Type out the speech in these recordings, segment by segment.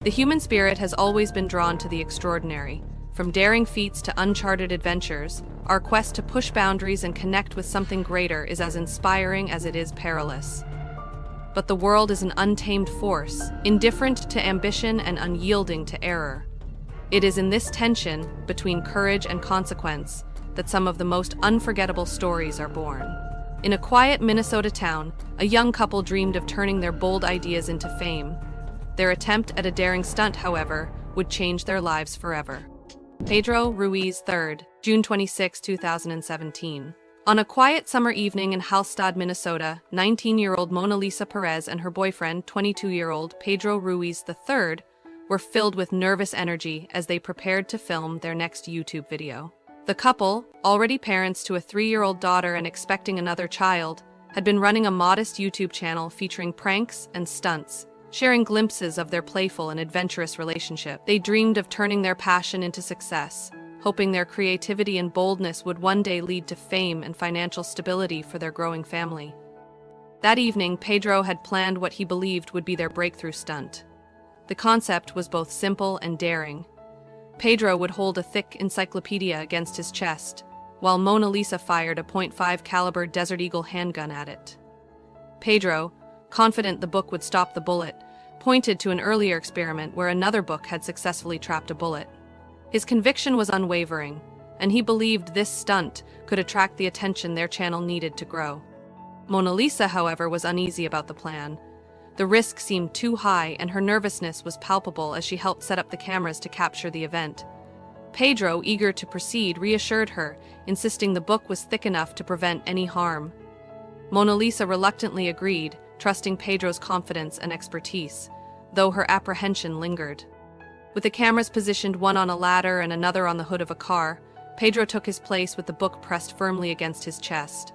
The human spirit has always been drawn to the extraordinary. From daring feats to uncharted adventures, our quest to push boundaries and connect with something greater is as inspiring as it is perilous. But the world is an untamed force, indifferent to ambition and unyielding to error. It is in this tension between courage and consequence that some of the most unforgettable stories are born. In a quiet Minnesota town, a young couple dreamed of turning their bold ideas into fame. Their attempt at a daring stunt, however, would change their lives forever. Pedro Ruiz III, June 26, 2017. On a quiet summer evening in Halstad, Minnesota, 19-year-old MonaLisa Perez and her boyfriend, 22-year-old Pedro Ruiz III, were filled with nervous energy as they prepared to film their next YouTube video. The couple, already parents to a 3-year-old daughter and expecting another child, had been running a modest YouTube channel featuring pranks and stunts, sharing glimpses of their playful and adventurous relationship. They dreamed of turning their passion into success, hoping their creativity and boldness would one day lead to fame and financial stability for their growing family. That evening, Pedro had planned what he believed would be their breakthrough stunt. The concept was both simple and daring. Pedro would hold a thick encyclopedia against his chest, while MonaLisa fired a .5 caliber Desert Eagle handgun at it. Pedro, confident the book would stop the bullet, pointed to an earlier experiment where another book had successfully trapped a bullet. His conviction was unwavering, and he believed this stunt could attract the attention their channel needed to grow. MonaLisa, however, was uneasy about the plan. The risk seemed too high, and her nervousness was palpable as she helped set up the cameras to capture the event. Pedro, eager to proceed, reassured her, insisting the book was thick enough to prevent any harm. MonaLisa reluctantly agreed, trusting Pedro's confidence and expertise, though her apprehension lingered. With the cameras positioned one on a ladder and another on the hood of a car, Pedro took his place with the book pressed firmly against his chest.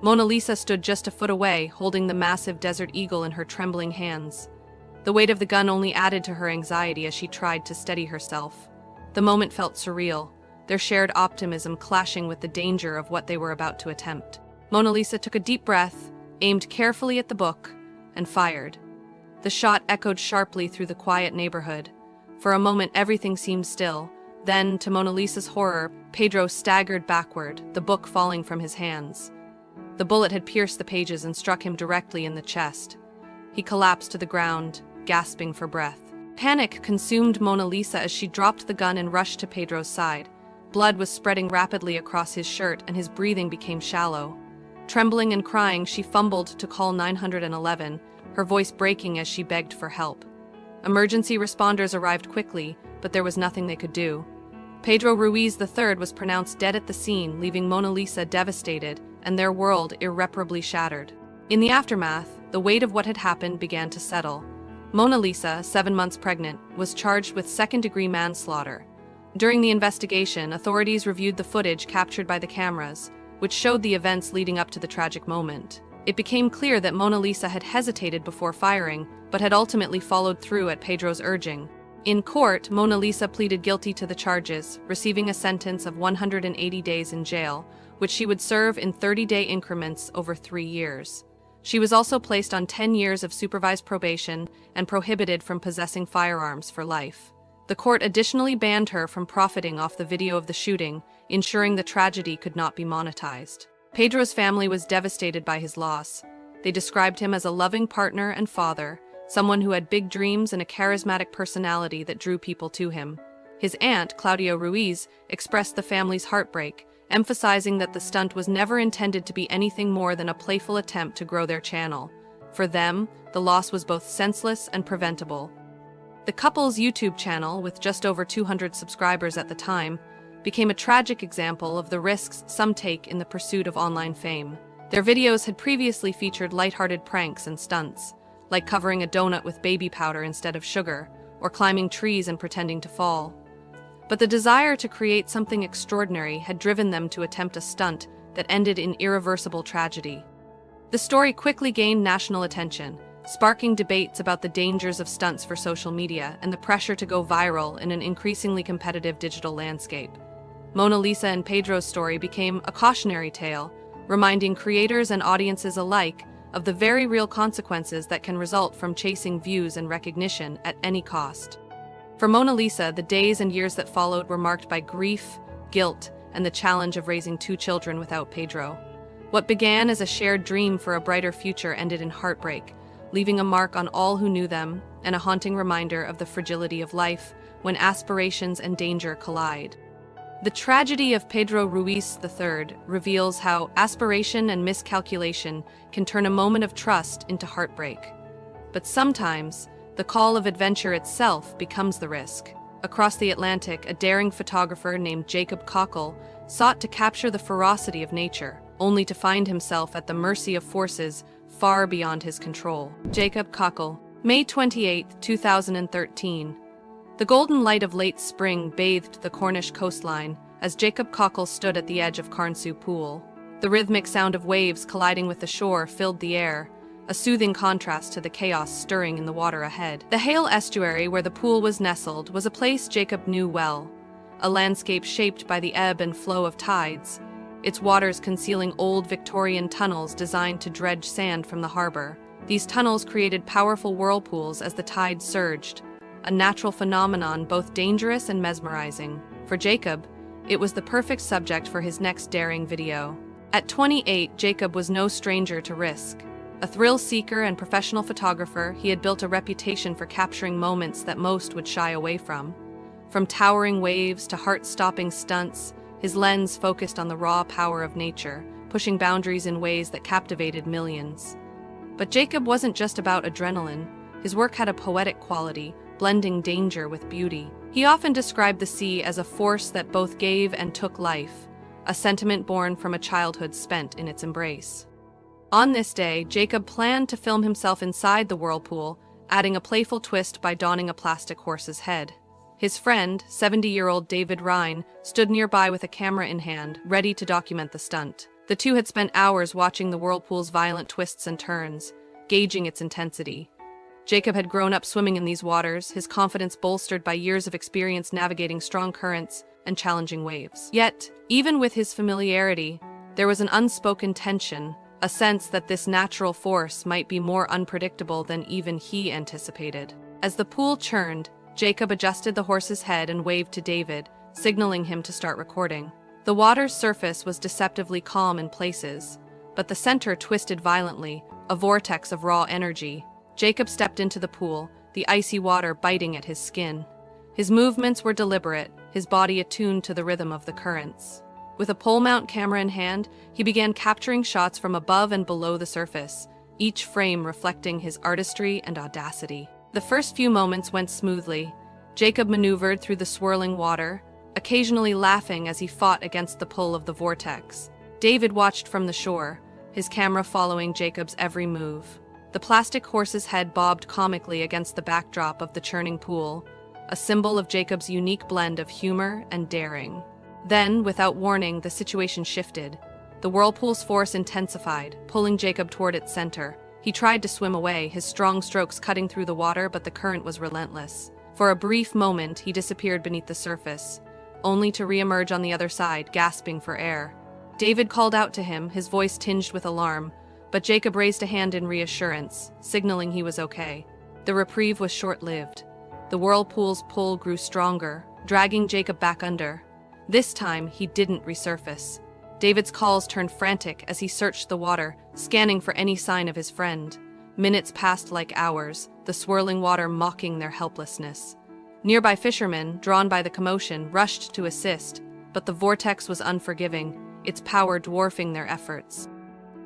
MonaLisa stood just a foot away, holding the massive Desert Eagle in her trembling hands. The weight of the gun only added to her anxiety as she tried to steady herself. The moment felt surreal, their shared optimism clashing with the danger of what they were about to attempt. MonaLisa took a deep breath, aimed carefully at the book, and fired. The shot echoed sharply through the quiet neighborhood. For a moment, everything seemed still. Then, to MonaLisa's horror, Pedro staggered backward, the book falling from his hands. The bullet had pierced the pages and struck him directly in the chest. He collapsed to the ground, gasping for breath. Panic consumed MonaLisa as she dropped the gun and rushed to Pedro's side. Blood was spreading rapidly across his shirt, and his breathing became shallow. Trembling and crying, she fumbled to call 911, her voice breaking as she begged for help. Emergency responders arrived quickly, but there was nothing they could do. Pedro Ruiz III was pronounced dead at the scene, leaving MonaLisa devastated and their world irreparably shattered. In the aftermath, the weight of what had happened began to settle. MonaLisa, 7 months pregnant, was charged with second-degree manslaughter. During the investigation, authorities reviewed the footage captured by the cameras, which showed the events leading up to the tragic moment. It became clear that MonaLisa had hesitated before firing, but had ultimately followed through at Pedro's urging. In court, MonaLisa pleaded guilty to the charges, receiving a sentence of 180 days in jail, which she would serve in 30-day increments over 3 years. She was also placed on 10 years of supervised probation and prohibited from possessing firearms for life. The court additionally banned her from profiting off the video of the shooting, ensuring the tragedy could not be monetized. Pedro's family was devastated by his loss. They described him as a loving partner and father, someone who had big dreams and a charismatic personality that drew people to him. His aunt, Claudia Ruiz, expressed the family's heartbreak, emphasizing that the stunt was never intended to be anything more than a playful attempt to grow their channel. For them, the loss was both senseless and preventable. The couple's YouTube channel, with just over 200 subscribers at the time, became a tragic example of the risks some take in the pursuit of online fame. Their videos had previously featured lighthearted pranks and stunts, like covering a donut with baby powder instead of sugar, or climbing trees and pretending to fall. But the desire to create something extraordinary had driven them to attempt a stunt that ended in irreversible tragedy. The story quickly gained national attention, sparking debates about the dangers of stunts for social media and the pressure to go viral in an increasingly competitive digital landscape. MonaLisa and Pedro's story became a cautionary tale, reminding creators and audiences alike of the very real consequences that can result from chasing views and recognition at any cost. For MonaLisa, the days and years that followed were marked by grief, guilt, and the challenge of raising 2 children without Pedro. What began as a shared dream for a brighter future ended in heartbreak, leaving a mark on all who knew them and a haunting reminder of the fragility of life when aspirations and danger collide. The tragedy of Pedro Ruiz III reveals how aspiration and miscalculation can turn a moment of trust into heartbreak. But sometimes, the call of adventure itself becomes the risk. Across the Atlantic, a daring photographer named Jacob Cockle sought to capture the ferocity of nature, only to find himself at the mercy of forces far beyond his control. Jacob Cockle, May 28, 2013. The golden light of late spring bathed the Cornish coastline as Jacob Cockle stood at the edge of Carnsue Pool. The rhythmic sound of waves colliding with the shore filled the air, a soothing contrast to the chaos stirring in the water ahead. The Hale estuary where the pool was nestled was a place Jacob knew well, a landscape shaped by the ebb and flow of tides, its waters concealing old Victorian tunnels designed to dredge sand from the harbor. These tunnels created powerful whirlpools as the tide surged, a natural phenomenon both dangerous and mesmerizing. For Jacob, it was the perfect subject for his next daring video. At 28, Jacob was no stranger to risk. A thrill-seeker and professional photographer, he had built a reputation for capturing moments that most would shy away from. From towering waves to heart-stopping stunts, his lens focused on the raw power of nature, pushing boundaries in ways that captivated millions. But Jacob wasn't just about adrenaline. His work had a poetic quality, blending danger with beauty. He often described the sea as a force that both gave and took life, a sentiment born from a childhood spent in its embrace. On this day, Jacob planned to film himself inside the whirlpool, adding a playful twist by donning a plastic horse's head. His friend, 70-year-old David Rhine, stood nearby with a camera in hand, ready to document the stunt. The two had spent hours watching the whirlpool's violent twists and turns, gauging its intensity. Jacob had grown up swimming in these waters, his confidence bolstered by years of experience navigating strong currents and challenging waves. Yet, even with his familiarity, there was an unspoken tension, a sense that this natural force might be more unpredictable than even he anticipated. As the pool churned, Jacob adjusted the horse's head and waved to David, signaling him to start recording. The water's surface was deceptively calm in places, but the center twisted violently, a vortex of raw energy. Jacob stepped into the pool, the icy water biting at his skin. His movements were deliberate, his body attuned to the rhythm of the currents. With a pole-mount camera in hand, he began capturing shots from above and below the surface, each frame reflecting his artistry and audacity. The first few moments went smoothly. Jacob maneuvered through the swirling water, occasionally laughing as he fought against the pull of the vortex. David watched from the shore, his camera following Jacob's every move. The plastic horse's head bobbed comically against the backdrop of the churning pool, a symbol of Jacob's unique blend of humor and daring. Then, without warning, the situation shifted. The whirlpool's force intensified, pulling Jacob toward its center. He tried to swim away, his strong strokes cutting through the water, but the current was relentless. For a brief moment, he disappeared beneath the surface, only to re-emerge on the other side, gasping for air. David called out to him, his voice tinged with alarm, but Jacob raised a hand in reassurance, signaling he was okay. The reprieve was short-lived. The whirlpool's pull grew stronger, dragging Jacob back under. This time, he didn't resurface. David's calls turned frantic as he searched the water, scanning for any sign of his friend. Minutes passed like hours, the swirling water mocking their helplessness. Nearby fishermen, drawn by the commotion, rushed to assist, but the vortex was unforgiving, its power dwarfing their efforts.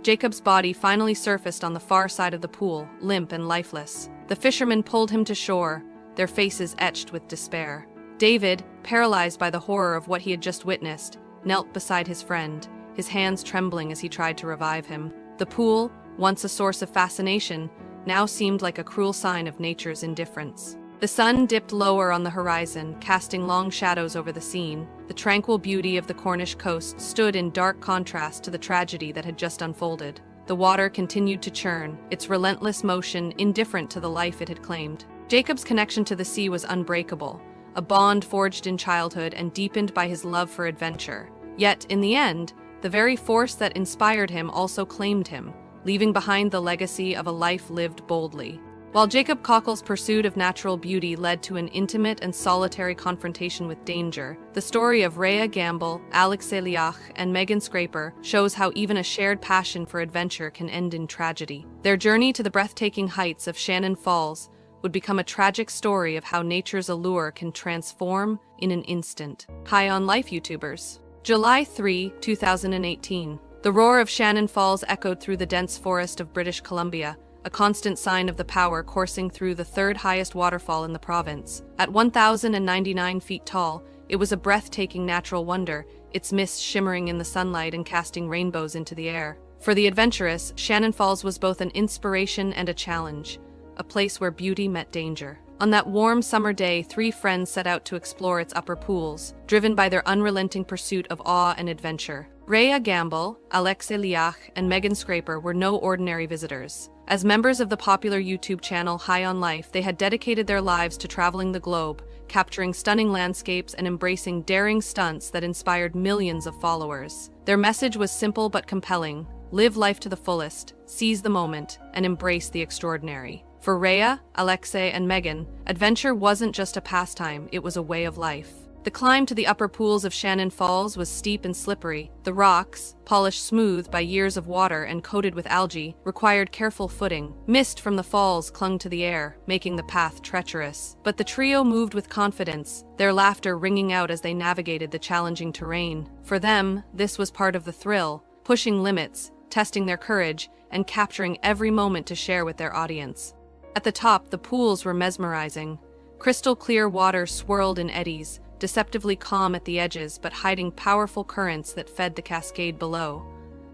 Jacob's body finally surfaced on the far side of the pool, limp and lifeless. The fishermen pulled him to shore, their faces etched with despair. David, paralyzed by the horror of what he had just witnessed, knelt beside his friend, his hands trembling as he tried to revive him. The pool, once a source of fascination, now seemed like a cruel sign of nature's indifference. The sun dipped lower on the horizon, casting long shadows over the scene. The tranquil beauty of the Cornish coast stood in dark contrast to the tragedy that had just unfolded. The water continued to churn, its relentless motion indifferent to the life it had claimed. Jacob's connection to the sea was unbreakable, a bond forged in childhood and deepened by his love for adventure. Yet, in the end, the very force that inspired him also claimed him, leaving behind the legacy of a life lived boldly. While Jacob Cockle's pursuit of natural beauty led to an intimate and solitary confrontation with danger, the story of Rhea Gamble, Alexei Liach, and Megan Scraper shows how even a shared passion for adventure can end in tragedy. Their journey to the breathtaking heights of Shannon Falls would become a tragic story of how nature's allure can transform in an instant. High on Life YouTubers. July 3, 2018. The roar of Shannon Falls echoed through the dense forest of British Columbia, a constant sign of the power coursing through the third highest waterfall in the province. At 1,099 feet tall, it was a breathtaking natural wonder, its mist shimmering in the sunlight and casting rainbows into the air. For the adventurous, Shannon Falls was both an inspiration and a challenge, a place where beauty met danger. On that warm summer day, 3 friends set out to explore its upper pools, driven by their unrelenting pursuit of awe and adventure. Rhea Gamble, Alexei Liach, and Megan Scraper were no ordinary visitors. As members of the popular YouTube channel High on Life, they had dedicated their lives to traveling the globe, capturing stunning landscapes and embracing daring stunts that inspired millions of followers. Their message was simple but compelling: live life to the fullest, seize the moment, and embrace the extraordinary. For Rhea, Alexei, and Megan, adventure wasn't just a pastime, it was a way of life. The climb to the upper pools of Shannon Falls was steep and slippery. The rocks, polished smooth by years of water and coated with algae, required careful footing. Mist from the falls clung to the air, making the path treacherous. But the trio moved with confidence, their laughter ringing out as they navigated the challenging terrain. For them, this was part of the thrill, pushing limits, testing their courage, and capturing every moment to share with their audience. At the top, the pools were mesmerizing. Crystal clear water swirled in eddies, deceptively calm at the edges but hiding powerful currents that fed the cascade below.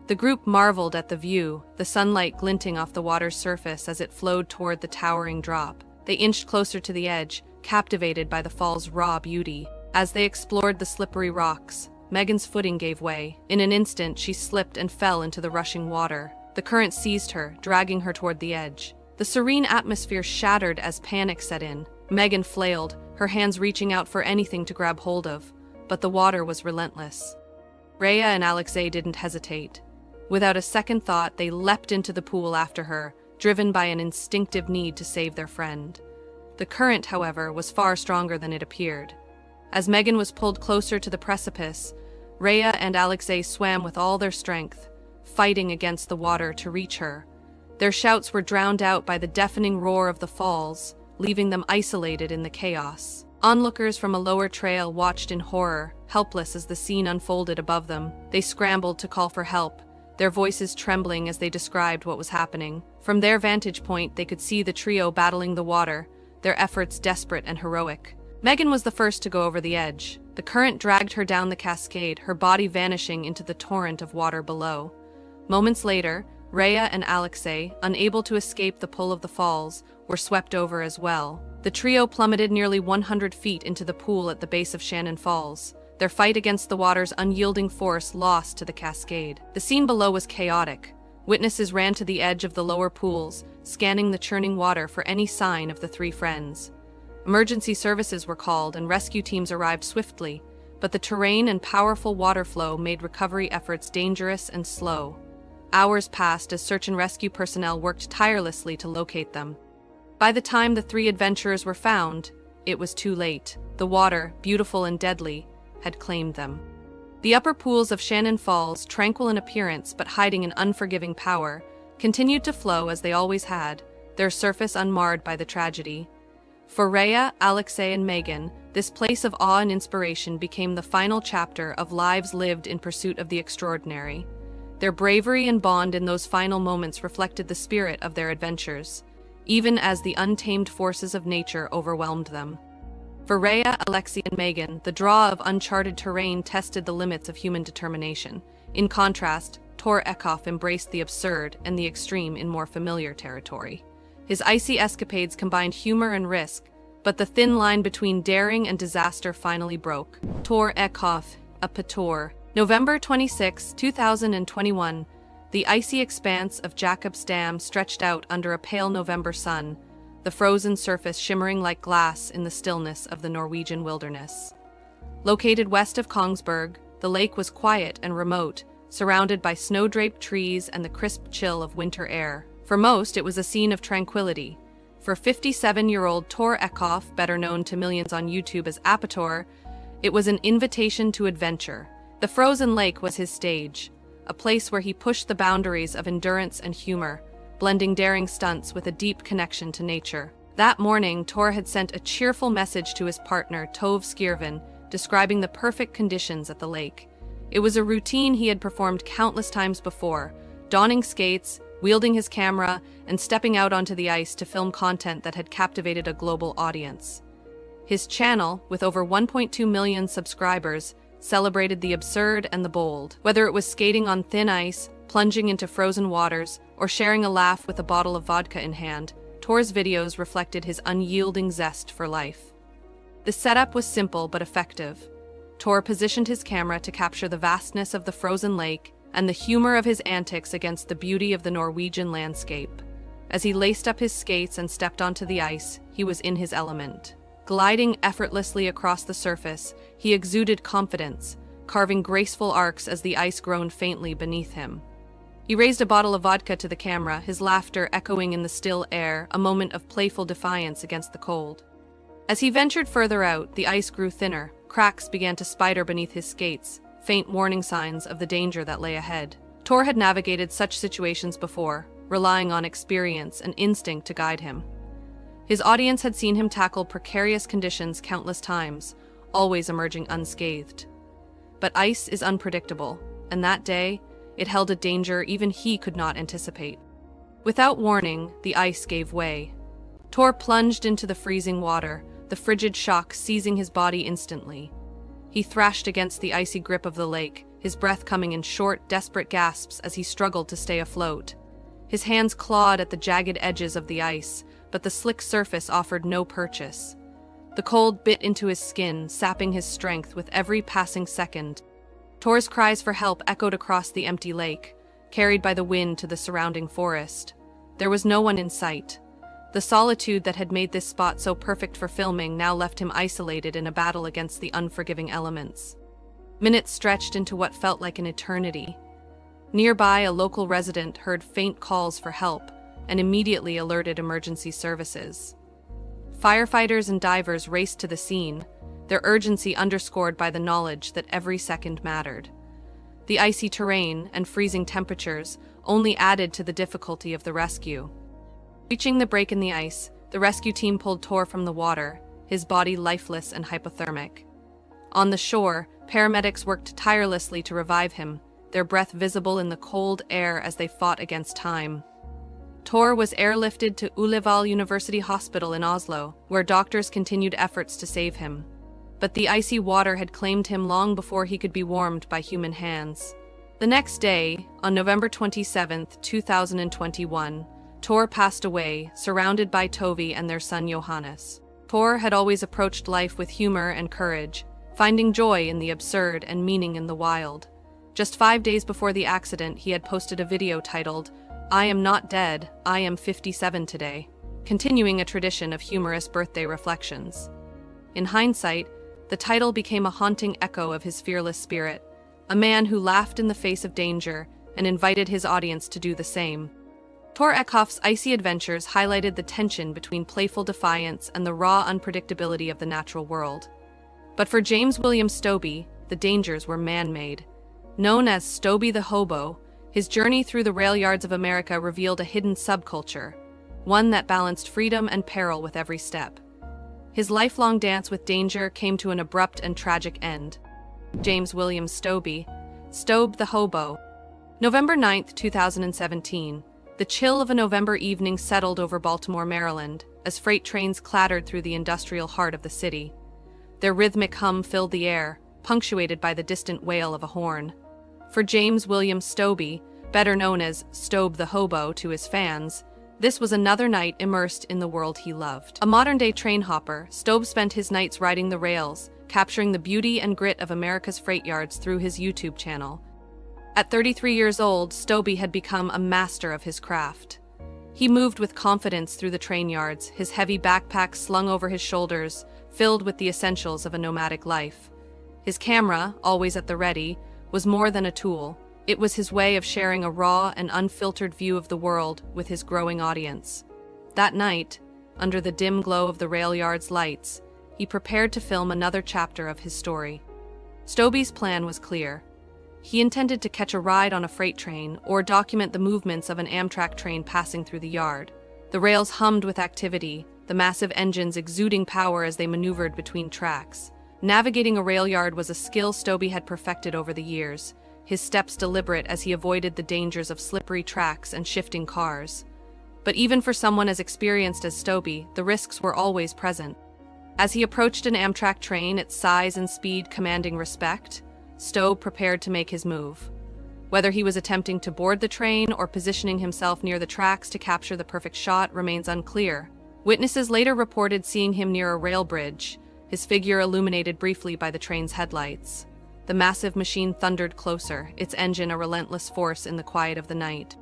The group marveled at the view, the sunlight glinting off the water's surface as it flowed toward the towering drop. They inched closer to the edge, captivated by the fall's raw beauty. As they explored the slippery rocks, Megan's footing gave way. In an instant, she slipped and fell into the rushing water. The current seized her, dragging her toward the edge. The serene atmosphere shattered as panic set in. Megan flailed, her hands reaching out for anything to grab hold of, but the water was relentless. Rhea and Alexei didn't hesitate. Without a second thought, they leapt into the pool after her, driven by an instinctive need to save their friend. The current, however, was far stronger than it appeared. As Megan was pulled closer to the precipice, Rhea and Alexei swam with all their strength, fighting against the water to reach her. Their shouts were drowned out by the deafening roar of the falls, leaving them isolated in the chaos. Onlookers from a lower trail watched in horror, helpless as the scene unfolded above them. They scrambled to call for help, their voices trembling as they described what was happening. From their vantage point, they could see the trio battling the water, their efforts desperate and heroic. Megan was the first to go over the edge. The current dragged her down the cascade, her body vanishing into the torrent of water below. Moments later, Rhea and Alexei, unable to escape the pull of the falls, were swept over as well. The trio plummeted nearly 100 feet into the pool at the base of Shannon Falls, their fight against the water's unyielding force lost to the cascade. The scene below was chaotic. Witnesses ran to the edge of the lower pools, scanning the churning water for any sign of the 3 friends. Emergency services were called and rescue teams arrived swiftly, but the terrain and powerful water flow made recovery efforts dangerous and slow. Hours passed as search and rescue personnel worked tirelessly to locate them. By the time the 3 adventurers were found, it was too late. The water, beautiful and deadly, had claimed them. The upper pools of Shannon Falls, tranquil in appearance but hiding an unforgiving power, continued to flow as they always had, their surface unmarred by the tragedy. For Rhea, Alexei, and Megan, this place of awe and inspiration became the final chapter of lives lived in pursuit of the extraordinary. Their bravery and bond in those final moments reflected the spirit of their adventures, even as the untamed forces of nature overwhelmed them. For Rhea, Alexei, and Megan, the draw of uncharted terrain tested the limits of human determination. In contrast, Tor Ekhoff embraced the absurd and the extreme in more familiar territory. His icy escapades combined humor and risk, but the thin line between daring and disaster finally broke. Tor Ekhoff, a Pator. November 26, 2021. The icy expanse of Jacob's Dam stretched out under a pale November sun, the frozen surface shimmering like glass in the stillness of the Norwegian wilderness. Located west of Kongsberg, the lake was quiet and remote, surrounded by snow-draped trees and the crisp chill of winter air. For most, it was a scene of tranquility. For 57-year-old Tor Eckhoff, better known to millions on YouTube as Apator, it was an invitation to adventure. The frozen lake was his stage, a place where he pushed the boundaries of endurance and humor, blending daring stunts with a deep connection to nature. That morning, Tor had sent a cheerful message to his partner, Tove Skirvin, describing the perfect conditions at the lake. It was a routine he had performed countless times before, donning skates, wielding his camera, and stepping out onto the ice to film content that had captivated a global audience. His channel, with over 1.2 million subscribers, celebrated the absurd and the bold. Whether it was skating on thin ice, plunging into frozen waters, or sharing a laugh with a bottle of vodka in hand, Tor's videos reflected his unyielding zest for life. The setup was simple but effective. Tor positioned his camera to capture the vastness of the frozen lake and the humor of his antics against the beauty of the Norwegian landscape. As he laced up his skates and stepped onto the ice, he was in his element. Gliding effortlessly across the surface, he exuded confidence, carving graceful arcs as the ice groaned faintly beneath him. He raised a bottle of vodka to the camera, his laughter echoing in the still air, a moment of playful defiance against the cold. As he ventured further out, the ice grew thinner. Cracks began to spider beneath his skates, faint warning signs of the danger that lay ahead. Tor had navigated such situations before, relying on experience and instinct to guide him. His audience had seen him tackle precarious conditions countless times, always emerging unscathed. But ice is unpredictable, and that day, it held a danger even he could not anticipate. Without warning, the ice gave way. Tor plunged into the freezing water, the frigid shock seizing his body instantly. He thrashed against the icy grip of the lake, his breath coming in short, desperate gasps as he struggled to stay afloat. His hands clawed at the jagged edges of the ice, but the slick surface offered no purchase. The cold bit into his skin, sapping his strength with every passing second. Tor's cries for help echoed across the empty lake, carried by the wind to the surrounding forest. There was no one in sight. The solitude that had made this spot so perfect for filming now left him isolated in a battle against the unforgiving elements. Minutes stretched into what felt like an eternity. Nearby, a local resident heard faint calls for help and immediately alerted emergency services. Firefighters and divers raced to the scene, their urgency underscored by the knowledge that every second mattered. The icy terrain and freezing temperatures only added to the difficulty of the rescue. Reaching the break in the ice, the rescue team pulled Tor from the water, his body lifeless and hypothermic. On the shore, paramedics worked tirelessly to revive him, their breath visible in the cold air as they fought against time. Tor was airlifted to Ullevål University Hospital in Oslo, where doctors continued efforts to save him. But the icy water had claimed him long before he could be warmed by human hands. The next day, on November 27, 2021, Tor passed away, surrounded by Tove and their son Johannes. Tor had always approached life with humor and courage, finding joy in the absurd and meaning in the wild. Just 5 days before the accident, he had posted a video titled, "I am not dead, I am 57 today," continuing a tradition of humorous birthday reflections. In hindsight, the title became a haunting echo of his fearless spirit, a man who laughed in the face of danger and invited his audience to do the same. Tor Eckhoff's icy adventures highlighted the tension between playful defiance and the raw unpredictability of the natural world. But for James William Stobbe, the dangers were man-made. Known as Stobbe the Hobo, his journey through the rail yards of America revealed a hidden subculture, one that balanced freedom and peril with every step. His lifelong dance with danger came to an abrupt and tragic end. James William Stobbe, Stobbe the Hobo. November 9, 2017. The chill of a November evening settled over Baltimore, Maryland, as freight trains clattered through the industrial heart of the city. Their rhythmic hum filled the air, punctuated by the distant wail of a horn. For James William Stobbe, better known as Stobbe the Hobo to his fans, this was another night immersed in the world he loved. A modern-day train hopper, Stobbe spent his nights riding the rails, capturing the beauty and grit of America's freight yards through his YouTube channel. At 33 years old, Stobbe had become a master of his craft. He moved with confidence through the train yards, his heavy backpack slung over his shoulders, filled with the essentials of a nomadic life. His camera, always at the ready, was more than a tool. It was his way of sharing a raw and unfiltered view of the world with his growing audience. That night, under the dim glow of the rail yard's lights, he prepared to film another chapter of his story. Stoby's plan was clear. He intended to catch a ride on a freight train or document the movements of an Amtrak train passing through the yard. The rails hummed with activity, the massive engines exuding power as they maneuvered between tracks. Navigating a rail yard was a skill Stoby had perfected over the years, his steps deliberate as he avoided the dangers of slippery tracks and shifting cars. But even for someone as experienced as Stoby, the risks were always present. As he approached an Amtrak train, its size and speed commanding respect, Stobe prepared to make his move. Whether he was attempting to board the train or positioning himself near the tracks to capture the perfect shot remains unclear. Witnesses later reported seeing him near a rail bridge, his figure illuminated briefly by the train's headlights. The massive machine thundered closer, its engine a relentless force in the quiet of the night.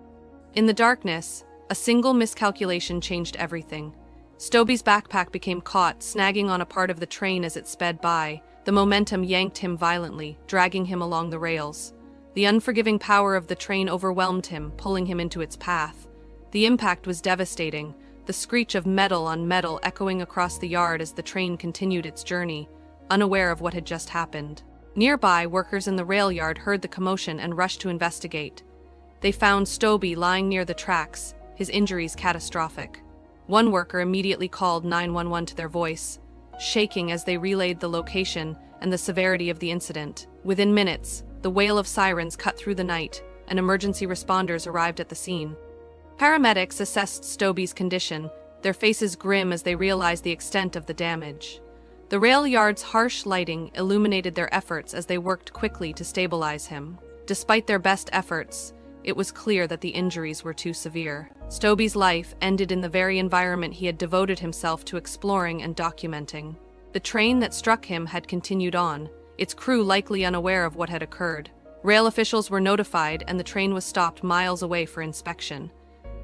In the darkness, a single miscalculation changed everything. Stoby's backpack became caught, snagging on a part of the train as it sped by. The momentum yanked him violently, dragging him along the rails. The unforgiving power of the train overwhelmed him, pulling him into its path. The impact was devastating, the screech of metal on metal echoing across the yard as the train continued its journey, unaware of what had just happened. Nearby, workers in the rail yard heard the commotion and rushed to investigate. They found Stoby lying near the tracks, his injuries catastrophic. One worker immediately called 911 to their voice, shaking as they relayed the location and the severity of the incident. Within minutes, the wail of sirens cut through the night, and emergency responders arrived at the scene. Paramedics assessed Stoby's condition, their faces grim as they realized the extent of the damage. The rail yard's harsh lighting illuminated their efforts as they worked quickly to stabilize him. Despite their best efforts, it was clear that the injuries were too severe. Stoby's life ended in the very environment he had devoted himself to exploring and documenting. The train that struck him had continued on, its crew likely unaware of what had occurred. Rail officials were notified and the train was stopped miles away for inspection.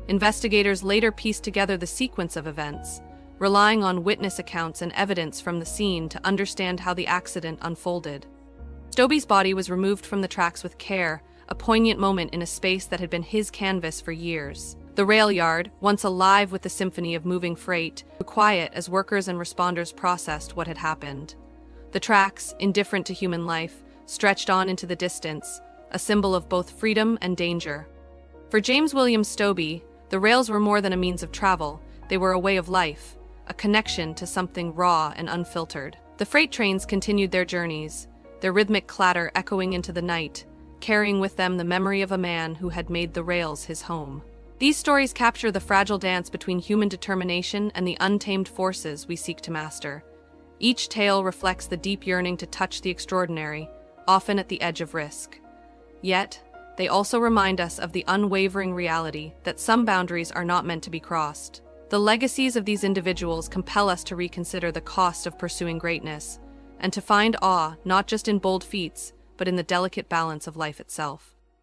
Investigators later pieced together the sequence of events, relying on witness accounts and evidence from the scene to understand how the accident unfolded. Stoby's body was removed from the tracks with care, a poignant moment in a space that had been his canvas for years. The rail yard, once alive with the symphony of moving freight, grew quiet as workers and responders processed what had happened. The tracks, indifferent to human life, stretched on into the distance, a symbol of both freedom and danger. For James William Stoby, the rails were more than a means of travel, they were a way of life, a connection to something raw and unfiltered. The freight trains continued their journeys, their rhythmic clatter echoing into the night, carrying with them the memory of a man who had made the rails his home. These stories capture the fragile dance between human determination and the untamed forces we seek to master. Each tale reflects the deep yearning to touch the extraordinary, often at the edge of risk. Yet, they also remind us of the unwavering reality that some boundaries are not meant to be crossed. The legacies of these individuals compel us to reconsider the cost of pursuing greatness, and to find awe not just in bold feats, but in the delicate balance of life itself.